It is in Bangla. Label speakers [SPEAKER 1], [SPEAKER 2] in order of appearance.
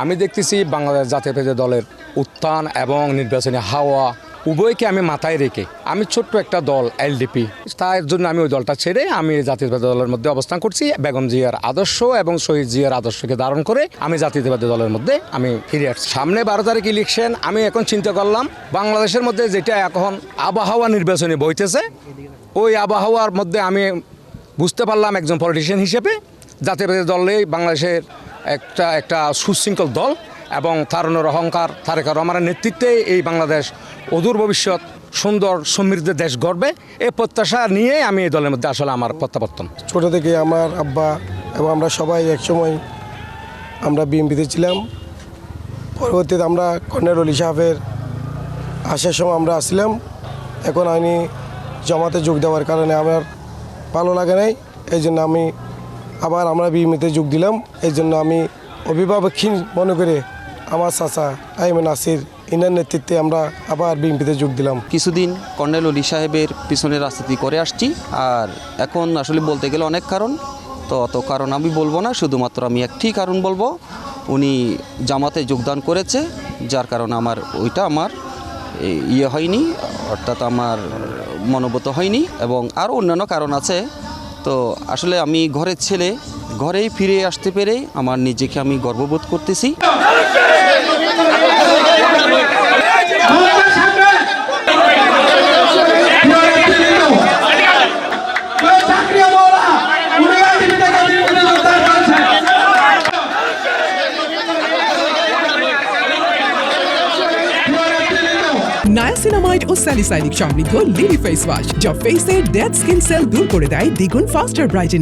[SPEAKER 1] আমি দেখতেছি বাংলাদেশ জাতীয়তাবাদী দলের উত্থান এবং নির্বাচনী হাওয়া উভয়কে আমি মাথায় রেখে আমি ছোট্ট একটা দল এলডিপি, তার জন্য আমি ওই দলটা ছেড়ে আমি জাতীয়তাবাদী দলের মধ্যে অবস্থান করছি। বেগম জিয়ার আদর্শ এবং শহীদ জিয়ার আদর্শকে ধারণ করে আমি জাতীয়তাবাদী দলের মধ্যে আমি ফিরে আসছি। সামনে 12 তারিখ ইলেকশন। আমি এখন চিন্তা করলাম বাংলাদেশের মধ্যে যেটা এখন আবহাওয়া নির্বাচনী বইতেছে, ওই আবহাওয়ার মধ্যে আমি বুঝতে পারলাম একজন পলিটিশিয়ান হিসেবে জাতীয়তাবাদী দলেই বাংলাদেশের একটা সুশৃঙ্খল দল এবং তারুণের অহংকার তারেক রহমানের নেতৃত্বে এই বাংলাদেশ অদূর ভবিষ্যৎ সুন্দর সমৃদ্ধ দেশ গড়বে, এই প্রত্যাশা নিয়ে আমি এই দলের মধ্যে আসলে আমার প্রত্যাবর্তন।
[SPEAKER 2] ছোটো থেকে আমার আব্বা এবং আমরা সবাই একসময় আমরা বিএনপিতে ছিলাম। পরবর্তীতে আমরা কর্নেল অলি সাহেবের আসার সময় আমরা আসছিলাম। এখন আমি জামাতে যোগ দেওয়ার কারণে আমার ভালো লাগে নাই, এই জন্য আমি আবার আমরা বিএনপিতে যোগ দিলাম। এই জন্য আমি অভিভাবকহীন মনে করে আমার চাচা আইমান নাসির ইনার নেতৃত্বে আমরা আবার বিএনপিতে যোগ দিলাম।
[SPEAKER 3] কিছুদিন কর্নেল অলি সাহেবের পিছনে রাজনীতি করে আসছি, আর এখন আসলে বলতে গেলে অনেক কারণ, তো অত কারণ আমি বলবো না, শুধুমাত্র আমি একটি কারণ বলবো, উনি জামাতে যোগদান করেছে, যার কারণে আমার ওইটা আমার ইয়ে হয়নি, অর্থাৎ আমার মনোভূত হয়নি, এবং আরও অন্যান্য কারণ আছে। তো আসলে আমি ঘরের ছেলে, ঘরেই ফিরে আসতে পেরে আমার নিজেকে আমি গর্ববোধ করতেছি।
[SPEAKER 4] নায়াসিনামাইড ও স্যালিসাইলিক সমৃদ্ধ লিলি ফেস ওয়াশ, যা ফেসের ডেড স্কিন সেল দূর করে দেয় দ্বিগুণ ফাস্টার ব্রাইটেনিং।